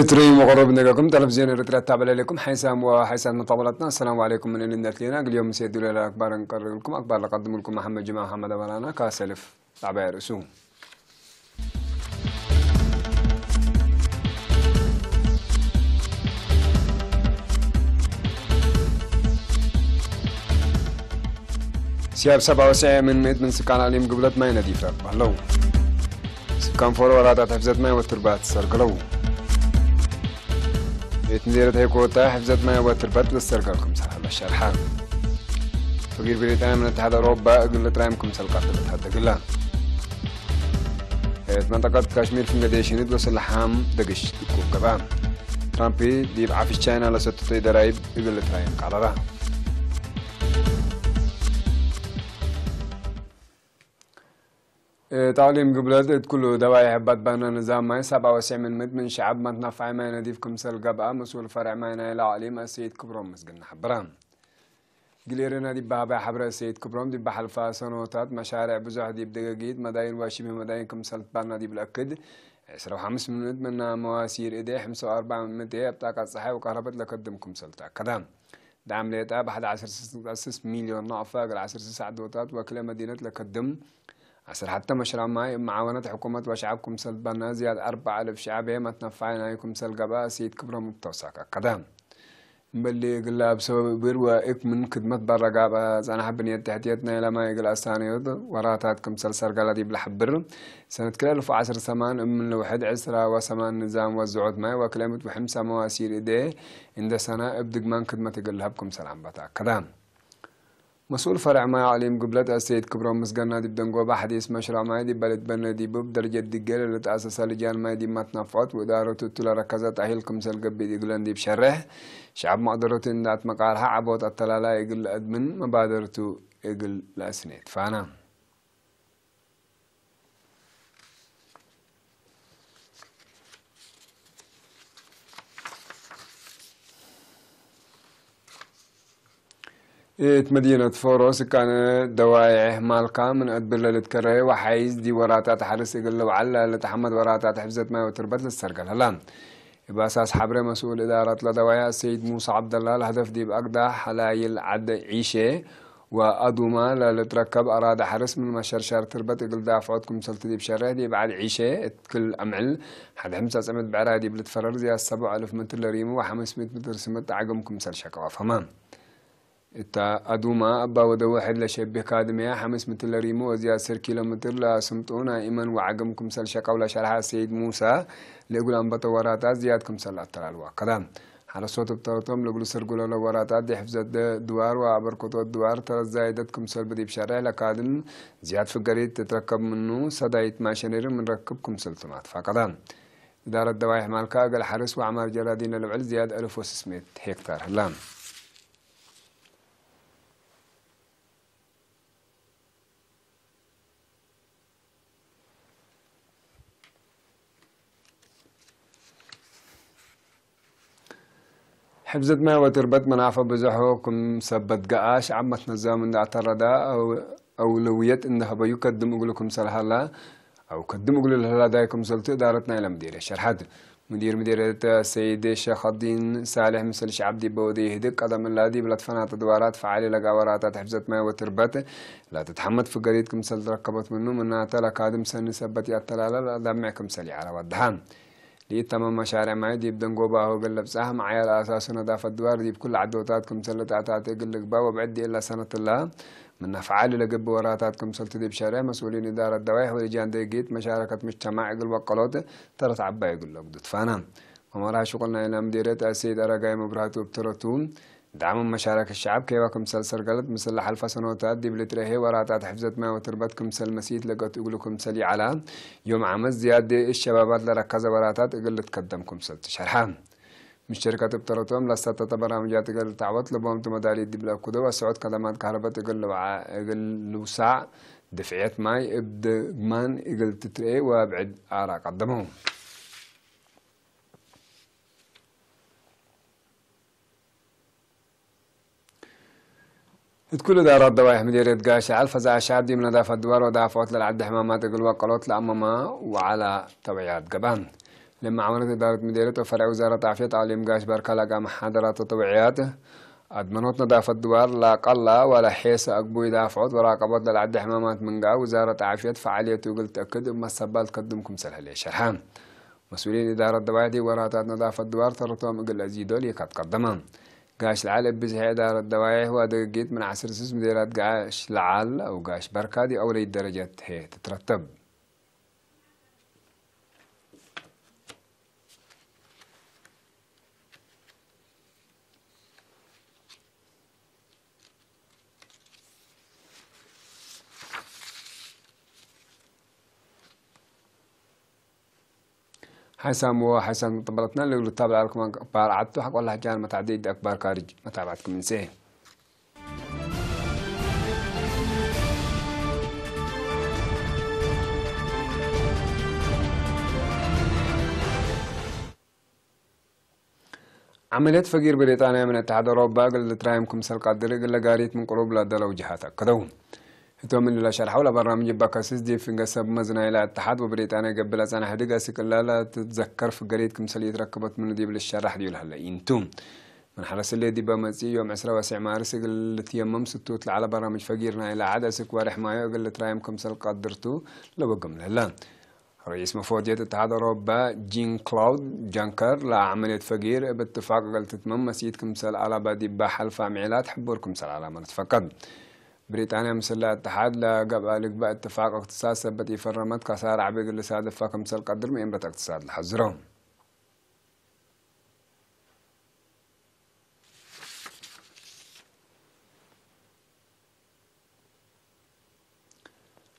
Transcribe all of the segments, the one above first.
إريتري مقرب نجاكم تلفزيون إريتري تابع لكم حيسام وحيسام مطابلتنا. السلام عليكم من النتلينا. اليوم سيدوا لنا أكبر نقرر لكم أكبر نقدم لكم محمد جماعة محمد أبرانا كاسلف تابع رسوم. سياب 97 من مئة من سكان عليم قبلت ما ينادي فرق هلو سكان فورو وراتات حفظت ما وتربات سرقلو مديرة هيكوتا حفظت ما وتربات للسرقلكم سهل الشرحان فقير بريطانيا من اتحاد أوروبا قلت رايمكم سلقات الاتحاد قلا منطقة كاشمير في مقديشين يدوس اللحام دقش تكون قبام ترامبي ديب عافي تشاينا لستطي درايب قلت رايم قرارا تعليم قبلت كله دواعي حبات بانا نظام ماي 97 من شعب ما تنفع ما يناديفكم سل قبعة مسؤول فرع ما ينايل عليم السيد كبرون مسجنا حبران قليرنا دي بابا حبر السيد كبرون دي بحلفا سنوات مشاريع بزح دي بدقيق مداين واشبه مداين كم سل بانا دي بالأكد 15 من مواسير إيديه 45 من متى بتاعك الصحة وكهرباء لقدمكم سلتا كدام دعم ليتا بحد 10 مليون نعفة قل 10 ساعة دوتات وكل مدينة لقدم عسر حتى مشروع ماي معاونة حكومة وشعبكم سلبنا زياد 4000 شعبية ما تنفعنا يكم سلقبا سيد كبرى متوساكا قدام بلي قلا بسبب بير وإك من خدمة برقابة أنا حبني تحتيتنا لما يقل أسانيود وراتاتكم سلسرقالة دي بلحبر سنة كلا في 10 سمان من الوحد عسرة وسمان نظام والزعود ماي وكلمة وحمسة مواسير إيديه عند سنة ابدق من خدمة يقلها بكم سلام بتا قدام مسؤول فرع ما عليم قبلت السيد كبرون مسجنا دي بدنقوبة حديث مشروع ما دي بلد بنا دي بب درجة دقيقة اللي تأسس لجان ما دي ما تنفعت وإدارة التلا ركزت أهلكم سلقب يقولن دي بشرح شعب مقدرة إن دات مقالها عبوت التلالا يقل أدمن مبادرته يقل لأسنيت فانا مدينة فوروس كان دواعي مالكا من أدبر للتكري وحيز دي وراتات حرس يقول له وعلا لتحمد وراتات حفظت ما وتربت للسرقل هلان يبقى أساس حبري مسؤول إدارة لدواعي السيد موسى عبد الله الهدف دي بأقدح حلايل عد عيشة وأدوما لتركب أراد حرس من مشرشار تربت يقول دافعتكم سلط دي بشره دي بعد عيشة كل أمعل حد حمسة سمت بعرادي بلتفرر زي 7000 متر لريمو و500 متر سمت عقمكم سل شكوا فمان إتا أدوما أبا ودو واحد لشبه كادمية 5 متر لريمو وزياد 10 كيلومتر لسمطونا إيمان وعقمكم سل شكا ولا شرحها السيد موسى ليقول أن بطوراتات زيادكم سل أطلال وقدام على صوت بطورتهم ليقولوا سرقوا لوراتات دي حفظت دوار وعبركتوا الدوار ترى زايدتكم سل بدي بشرح لكادن زياد في القريد تتركب منه صدايت ماشينير من ركبكم سلطنات فقدام إدارة دوايح مالكا قال حرس وعمار جرادين للعل زياد 1600 هكتار هلام حفظت ما وتربت منافع بزحوكم سبت قاش عمت نظام من اعترضا أو أولوية إنها بيقدم أقولكم سلهلا أو قدم أقول لها دايكم سلطة إدارتنا إلى مدير الشرحات مديرية السيد الشيخ الدين صالح مثل شعب دي بودي هدك قدم الله دي بلاد فنات دوارات فعالي لقا وراتات حفظت ما وتربت لا تتحمد في قريتكم سل ركبت منه منها تلا قادم سن سبت يعتلالا لا دمعكم سلي على ودهان لي تمام مشاريع معي دي بدن جوبا هو قلب سهم معي على أساس نظافة الدوار دي بكل عدوتاتكم سلة عتات يقلق با وبعدي إلا سنة الله من فعال لقب وراتاتكم سلة دي بشارع مسؤولين إدارة الدوايح ولجان ديجيت مشاركة مجتمع يقول وقلوت ترى تعبا يقول له بدت فانا ومرها شغلنا إلى مديرية السيد أرقاي مبرهات وبترتون دعم مشاركة الشعب كيواكم سل سرقلت مثل حلفة سنوات دي بلترهي وراتات حفظت ما وتربتكم سل مسيت لقد يقولكم سلي على يوم عمز زيادة الشبابات لركز وراتات يقول تقدمكم سل شرحان مش شركة بترتهم لستة برامجات يقول تعوض لبهم تمداري دي بلا كده وسعود كلمات كهرباء يقول ساعة دفعية ماي ابد مان يقول تتري وابعد آراء قدمهم كل دارات دوايح مديرية قاشة على الفزاع الشعب دي من نظافة الدوار ودافعت للعد حمامات يقول وقلوت لأماما وعلى توعيات قبان لما عملت إدارة مديرية وفرع وزارة العافية تعليم قاش باركا لقى محاضرات وتوعيات أضمنت نظافة الدوار لا قل ولا حيس أقبو يدافعوا وراقبت للعد حمامات من قا وزارة العافية فعالية وقل تأكد وما السبال تقدمكم سلها لي شرحان مسؤولين إدارة دوادي وراتات نظافة الدوار ترطوهم أقل أزيدوا لي قد قدمان قاش العالم بزي إدارة دواعي هو دقيت من عصر سيس مديرات قاش العال أو قاش بركادي أولي الدرجات هي تترتب حسن طبلتنا اللي تتابع لكم أخبار عدتو حق والله جان متعديد أخبار خارج متابعتكم من سيه عملية فقير بريطانيا من اتحاد أوروبا قل ترايمكم سلقادري قل قاريت من قلوب لا دلو جهات أكدو من لا شرح ولا برنامج باكاسيس دي في قصب مزنا إلى اتحاد وبريطانيا قبل سنة حدقة سكلا لا تتذكر في قريت كمسل يتركبت من دي بالشرح دي لهلا ينتم من حرس اللي دي بمسي يوم 10 مارس قل تيمم ستوت على برنامج فقيرنا إلى عدد سكوار حماية قل ترايمكم سلقادرتو لو بقم لهلا رئيس مفوضية اتحاد أوروبا جين كلاود جانكر لعملية فقير باتفاق قل تتمم مسيد كمسل على بادي بحل فامعيلات حبور كمسل على من تفقد بريطانيا مسلا اتحاد لقبل بقى اتفاق اقتصاد سبت يفرمت كسار عبيد اللي ساد فكمسل قدر من امرة اقتصاد الحزرهم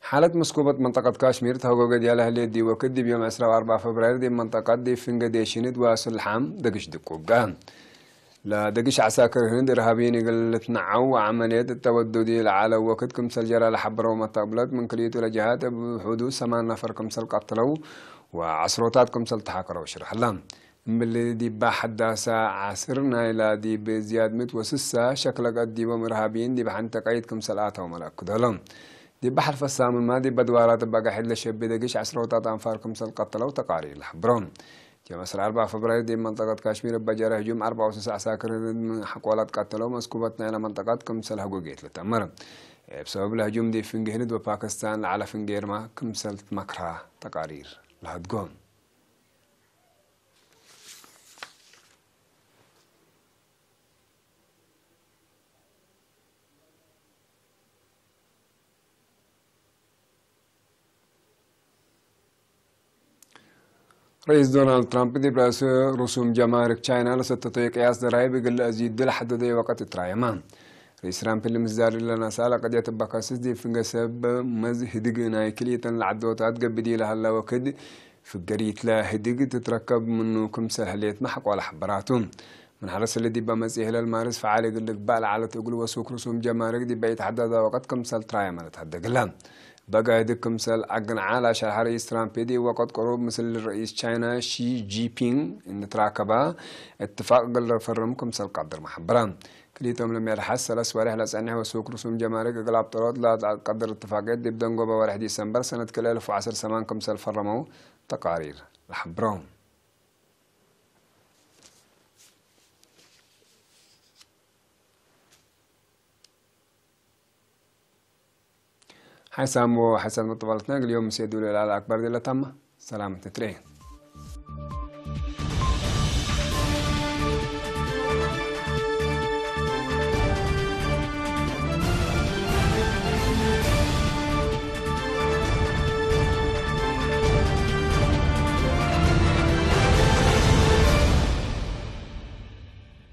حالة مسكوبة منطقة كاشمير تهوغو ديالها اللي دي وكدي بيوم 4 فبراير دي منطقة دي فنقديشيند واسل الحام دقش دقوقان لا دقش عساكر هند إرهابيين قلت نعو عملية التوددي على وقت كمسل جرى لحبروا ومطابلات من كليته لجهات بحدود 8 نفر كمسل قتلوا وعصروتات كمسل تحاكروا وشرح لهم باللي دي بحداسة عصرنا إلى دي بزياد متوسسة شكل قد دي إرهابيين دي بحن تقيد كمسل آتهم ملاك لهم دي بحر فسام الماضي بدوارات بقى حل شب دقش عصروتات أنفار كمسل قتلوا تقارير لحبرون يوم 4 فبراير دي منطقة كاشمير بجرى هجوم 94 عساكر من حقولات قتلوا مسكوبتنا إلى منطقة كمسل هقوقيت لتأمر بسبب الهجوم دي فنجهند وباكستان على فنجيرما كمسل مكرها تقارير لهتقوم رئيس دونالد ترامب دي براس رسوم جمارك تشاينا لستطيع قياس ضرائب يقل أزيد لحد دي وقت ترايمان رئيس ترامب اللي مزدار لنا سالة قد يتبقى كاسس دي في قسب مزهدق نايكلية العدوتات قبدي لها الله وكد في قريت لا هدق تتركب منه كم سهلية محق ولا حبراتهم من حرس اللي دي بمسيه للمارس فعالي يقول لك بقى على تقول وسوق رسوم جمارك دي بيتحدد وقت كم سال ترايمان تحدق لها بقى يدك مثل أجن على شهر رئيس ترامب دي وقد قرب مثل الرئيس تشاينا شي جي بينغ إن تراكبا اتفاق قل فرمكم مثل قدر محبران كليتهم لم يرحس ثلاث ورح لسنة وسوق رسوم جمارك قلاب طرود لا قدر اتفاقات دي بدن قوبا ورح ديسمبر سنة كل 1010 سمانكم مثل فرموا تقارير لحبران حسام وحسن مطبلتنا اليوم سيدوا الأكبر دي لتم سلامة ترين